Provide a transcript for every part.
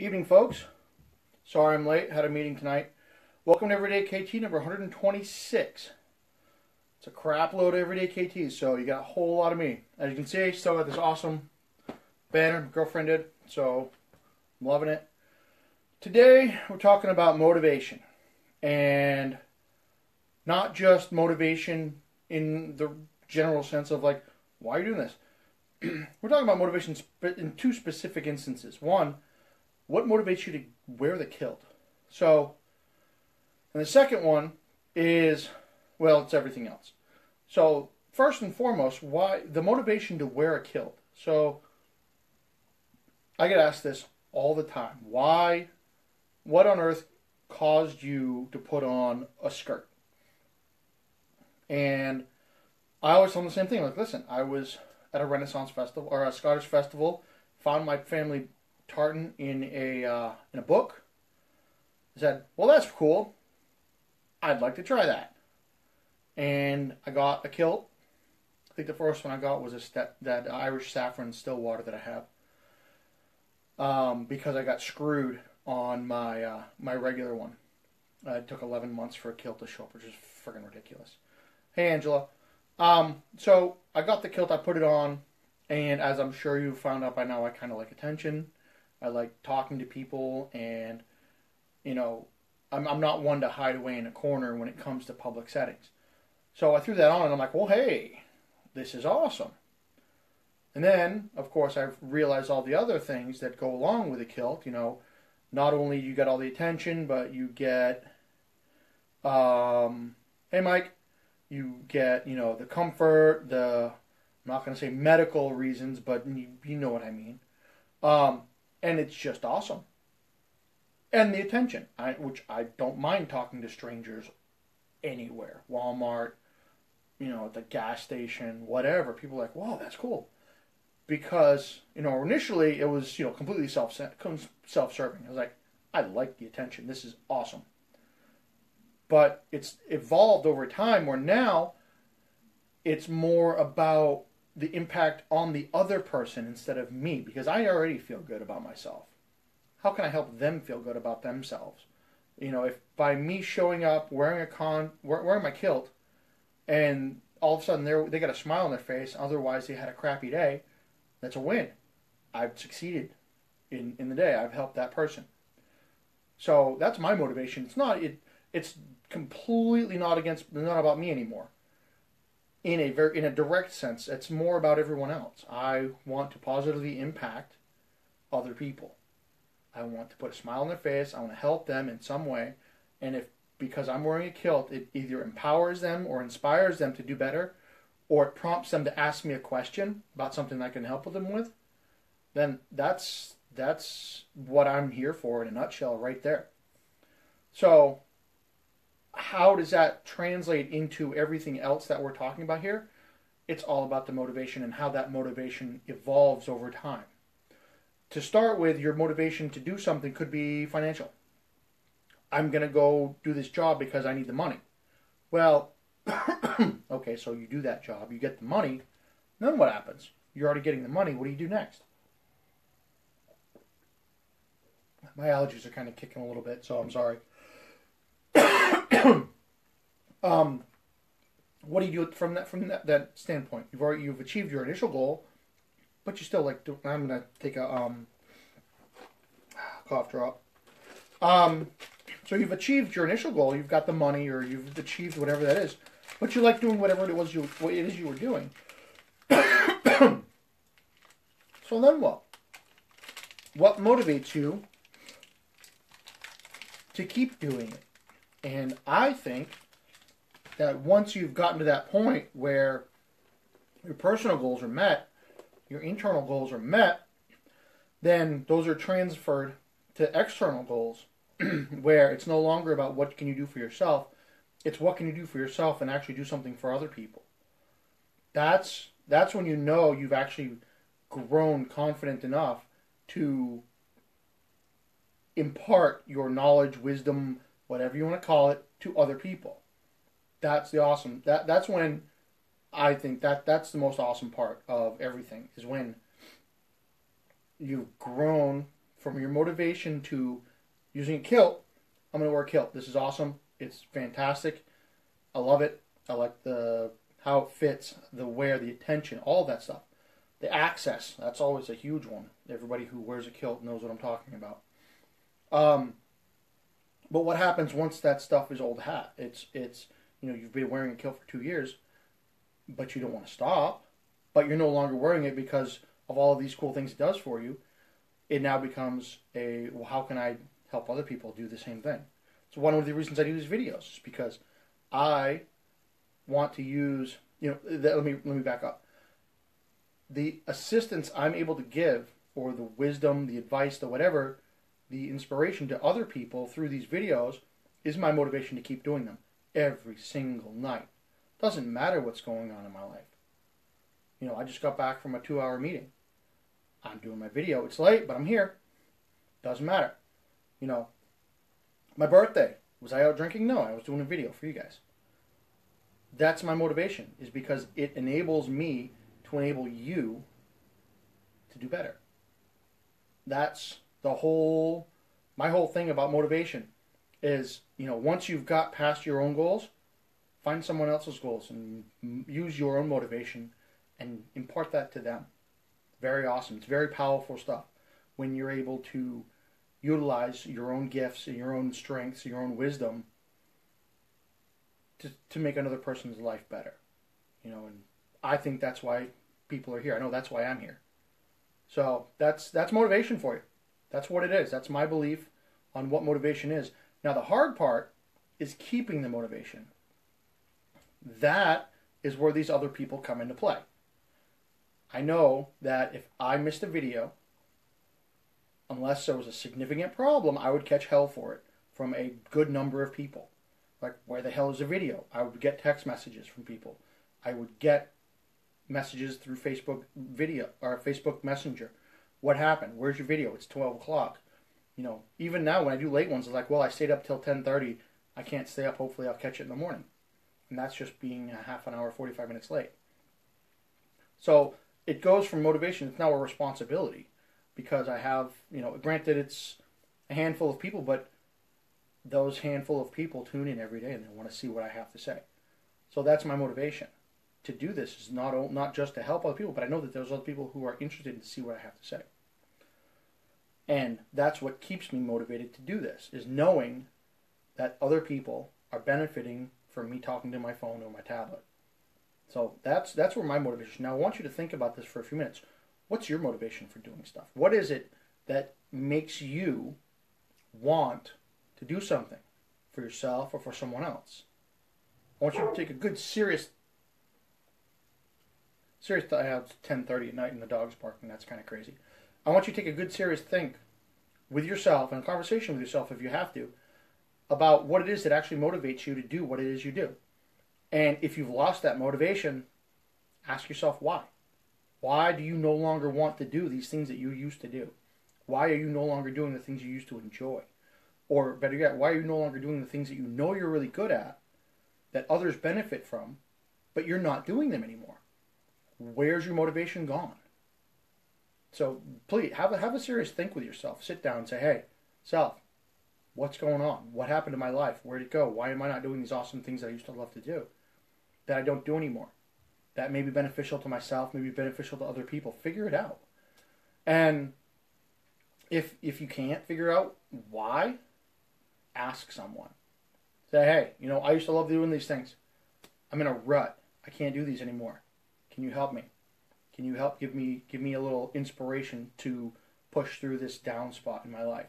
Evening, folks. Sorry I'm late. Had a meeting tonight. Welcome to Everyday KT number 126. It's a crap load of Everyday KTs, so you got a whole lot of me. As you can see, I still got this awesome banner my girlfriend did, so I'm loving it. Today, we're talking about motivation. And not just motivation in the general sense of like, why are you doing this? We're talking about motivation in two specific instances. One, what motivates you to wear the kilt? So, and the second one is, well, it's everything else. So, first and foremost, why the motivation to wear a kilt? So, I get asked this all the time. Why, what on earth caused you to put on a skirt? And I always tell them the same thing. Like, listen, I was at a Renaissance festival, or a Scottish festival, found my family tartan in a book. I said, well, that's cool. I'd like to try that. And I got a kilt. I think the first one I got was that Irish saffron Stillwater that I have. Because I got screwed on my my regular one. It took 11 months for a kilt to show up, which is friggin' ridiculous. Hey, Angela. So I got the kilt, I put it on, and as I'm sure you found out by now, I kind of like attention. I like talking to people, and, you know, I'm not one to hide away in a corner when it comes to public settings. So I threw that on, and I'm like, well, hey, this is awesome. And then, of course, I've realized all the other things that go along with a kilt. You know, not only you get all the attention, but you get, hey, Mike, you get, you know, the comfort, I'm not going to say medical reasons, but you know what I mean. And it's just awesome. And the attention, which I don't mind talking to strangers anywhere. Walmart, you know, at the gas station, whatever. People are like, wow, that's cool. Because, you know, initially it was, you know, completely self-serving. I was like, I like the attention. This is awesome. But it's evolved over time where now it's more about the impact on the other person instead of me, because I already feel good about myself. How can I help them feel good about themselves? You know, if by me showing up, wearing my kilt, and all of a sudden they got a smile on their face, otherwise they had a crappy day, that's a win. I've succeeded in the day. I've helped that person. So that's my motivation. It's completely not about me anymore. In a direct sense, it's more about everyone else. I want to positively impact other people. I want to put a smile on their face. I want to help them in some way. And because I'm wearing a kilt, it either empowers them or inspires them to do better, or it prompts them to ask me a question about something I can help them with, then that's what I'm here for in a nutshell right there. So how does that translate into everything else that we're talking about here? It's all about the motivation and how that motivation evolves over time. To start with, your motivation to do something could be financial. I'm going to go do this job because I need the money. Well, okay, so you do that job, you get the money, then what happens? You're already getting the money, what do you do next? My allergies are kind of kicking a little bit, so I'm sorry. What do you do from that standpoint? You've achieved your initial goal, but you still like to. I'm gonna take a cough drop. So you've achieved your initial goal. You've got the money, or you've achieved whatever that is, but you like doing whatever it is you were doing. So then what? What motivates you to keep doing it? And I think that once you've gotten to that point where your personal goals are met, your internal goals are met, then those are transferred to external goals, where it's no longer about what can you do for yourself, it's what can you do for yourself and actually do something for other people. That's when you know you've actually grown confident enough to impart your knowledge, wisdom, whatever you want to call it, to other people. That's the awesome. That's when I think that's the most awesome part of everything, is when you've grown from your motivation to using a kilt, I'm going to wear a kilt. This is awesome. It's fantastic. I love it. I like how it fits, the wear, the attention, all that stuff. The access, that's always a huge one. Everybody who wears a kilt knows what I'm talking about. But what happens once that stuff is old hat? It's you've been wearing a kilt for 2 years, but you don't want to stop. But you're no longer wearing it because of all of these cool things it does for you. It now becomes well, how can I help other people do the same thing? So one of the reasons I do these videos is because I want to use, let me back up. The assistance I'm able to give, or the wisdom, the advice, the whatever, the inspiration to other people through these videos is my motivation to keep doing them every single night. Doesn't matter what's going on in my life. I just got back from a 2-hour meeting. I'm doing my video. It's late, but I'm here. Doesn't matter. My birthday. Was I out drinking? No, I was doing a video for you guys. That's my motivation, is because it enables me to enable you to do better. That's my whole thing about motivation is, once you've got past your own goals, find someone else's goals and use your own motivation and impart that to them. Very awesome. It's very powerful stuff when you're able to utilize your own gifts and your own strengths, your own wisdom to make another person's life better. And I think that's why people are here. I know that's why I'm here. So that's motivation for you. That's what it is. That's my belief on what motivation is. Now the hard part is keeping the motivation. That is where these other people come into play. I know that if I missed a video, unless there was a significant problem, I would catch hell for it from a good number of people. Like, where the hell is the video? I would get text messages from people. I would get messages through Facebook video or Facebook Messenger. What happened? Where's your video? It's 12 o'clock. Even now when I do late ones, it's like, well, I stayed up till 10:30. I can't stay up. Hopefully I'll catch it in the morning. And that's just being a half an hour, 45 minutes late. So it goes from motivation. It's now a responsibility because I have, granted it's a handful of people, but those handful of people tune in every day and they want to see what I have to say. So that's my motivation. To do this is not just to help other people, but I know that there's other people who are interested in to see what I have to say. And that's what keeps me motivated to do this, is knowing that other people are benefiting from me talking to my phone or my tablet. So that's where my motivation. Now I want you to think about this for a few minutes. What's your motivation for doing stuff? What is it that makes you want to do something for yourself or for someone else? I want you to take a good serious I have 10:30 at night and the dog's barking. That's kind of crazy. I want you to take a good serious think with yourself and a conversation with yourself if you have to about what it is that actually motivates you to do what it is you do. And if you've lost that motivation, ask yourself why. Why do you no longer want to do these things that you used to do? Why are you no longer doing the things you used to enjoy? Or better yet, why are you no longer doing the things that you know you're really good at, that others benefit from, but you're not doing them anymore? Where's your motivation gone? So please, have a serious think with yourself. Sit down and say, hey, self, what's going on? What happened to my life? Where'd it go? Why am I not doing these awesome things that I used to love to do that I don't do anymore? That may be beneficial to myself, may be beneficial to other people. Figure it out. And if you can't figure out why, ask someone. Say, hey, I used to love doing these things. I'm in a rut. I can't do these anymore. Can you help me? Can you help give me a little inspiration to push through this down spot in my life?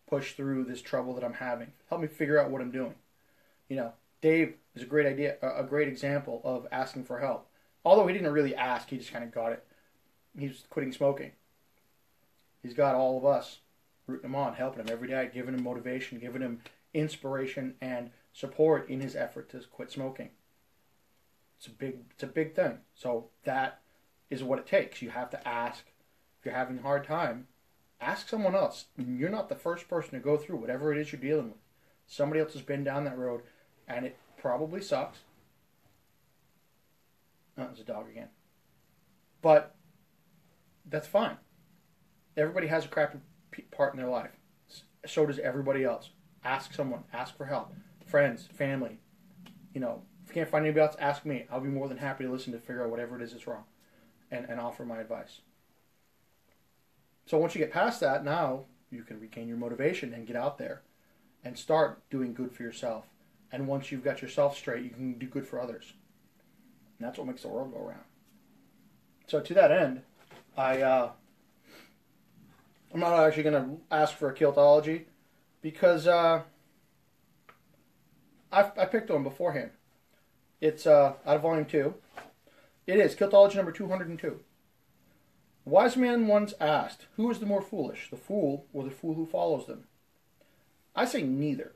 Push through this trouble that I'm having. Help me figure out what I'm doing. Dave is a great example of asking for help. Although he didn't really ask, he just kind of got it. He's quitting smoking. He's got all of us rooting him on, helping him every day, giving him motivation, giving him inspiration and support in his effort to quit smoking. It's a big thing. So that is what it takes. You have to ask. If you're having a hard time, ask someone else. You're not the first person to go through whatever it is you're dealing with. Somebody else has been down that road, and it probably sucks. Oh, there's a dog again. But that's fine. Everybody has a crappy part in their life. So does everybody else. Ask someone. Ask for help. Friends, family. You know, if you can't find anybody else, ask me. I'll be more than happy to listen to figure out whatever it is that's wrong and offer my advice. So once you get past that, now you can regain your motivation and get out there and start doing good for yourself. And once you've got yourself straight, you can do good for others. And that's what makes the world go round. So to that end, I'm not actually going to ask for a Kiltology because I picked one beforehand. It's out of Volume 2. It is Kiltology number 202. A wise man once asked, who is the more foolish, the fool or the fool who follows them? I say neither.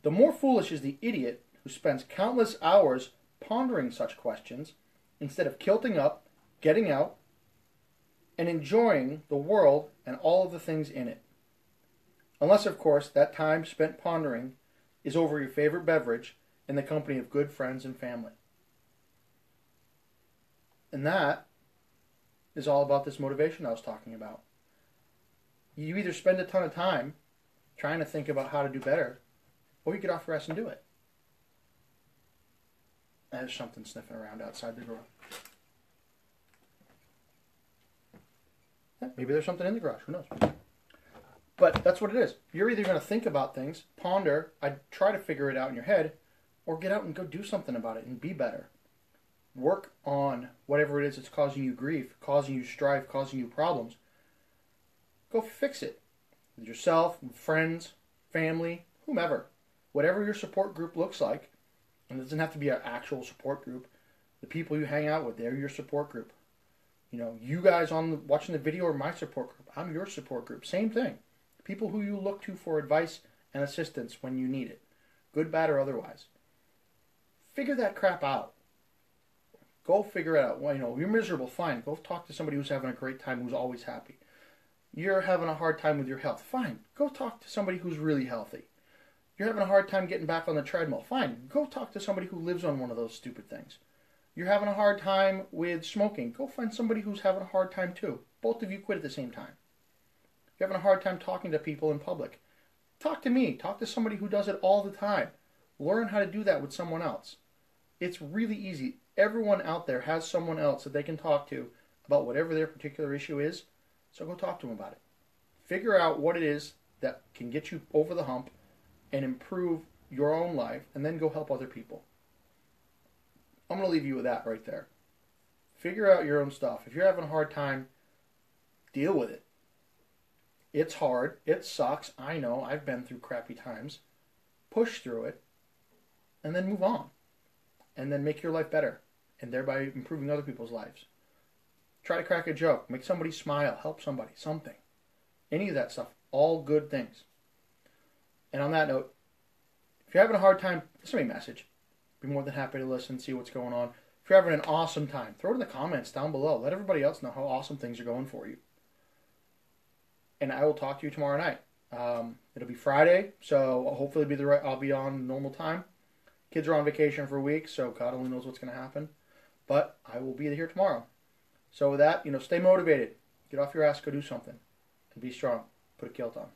The more foolish is the idiot who spends countless hours pondering such questions instead of kilting up, getting out, and enjoying the world and all of the things in it. Unless, of course, that time spent pondering is over your favorite beverage in the company of good friends and family. And that is all about this motivation I was talking about. You either spend a ton of time trying to think about how to do better, or you get off your ass and do it. There's something sniffing around outside the garage. Yeah, maybe there's something in the garage. Who knows? But that's what it is. You're either going to think about things, ponder, try to figure it out in your head, or get out and go do something about it and be better. Work on whatever it is that's causing you grief, causing you strife, causing you problems. Go fix it. With yourself, with friends, family, whomever. Whatever your support group looks like, and it doesn't have to be an actual support group. The people you hang out with, they're your support group. You know, you guys watching the video are my support group. I'm your support group. Same thing. People who you look to for advice and assistance when you need it. Good, bad, or otherwise. Figure that crap out. Go figure it out. Well, you know, you're miserable, fine. Go talk to somebody who's having a great time, who's always happy. You're having a hard time with your health, fine. Go talk to somebody who's really healthy. You're having a hard time getting back on the treadmill, fine. Go talk to somebody who lives on one of those stupid things. You're having a hard time with smoking. Go find somebody who's having a hard time too. Both of you quit at the same time. You're having a hard time talking to people in public. Talk to me. Talk to somebody who does it all the time. Learn how to do that with someone else. It's really easy. Everyone out there has someone else that they can talk to about whatever their particular issue is, so go talk to them about it. Figure out what it is that can get you over the hump and improve your own life, and then go help other people. I'm going to leave you with that right there. Figure out your own stuff. If you're having a hard time, deal with it. It's hard. It sucks. I know. I've been through crappy times. Push through it, and then move on. And then make your life better, and thereby improving other people's lives. Try to crack a joke. Make somebody smile. Help somebody. Something. Any of that stuff. All good things. And on that note, if you're having a hard time, send me a message. Be more than happy to listen, see what's going on. If you're having an awesome time, throw it in the comments down below. Let everybody else know how awesome things are going for you. And I will talk to you tomorrow night. It'll be Friday, so hopefully I'll be on normal time. Kids are on vacation for a week, so God only knows what's going to happen. But I will be here tomorrow. So with that, stay motivated. Get off your ass, go do something. And be strong. Put a kilt on.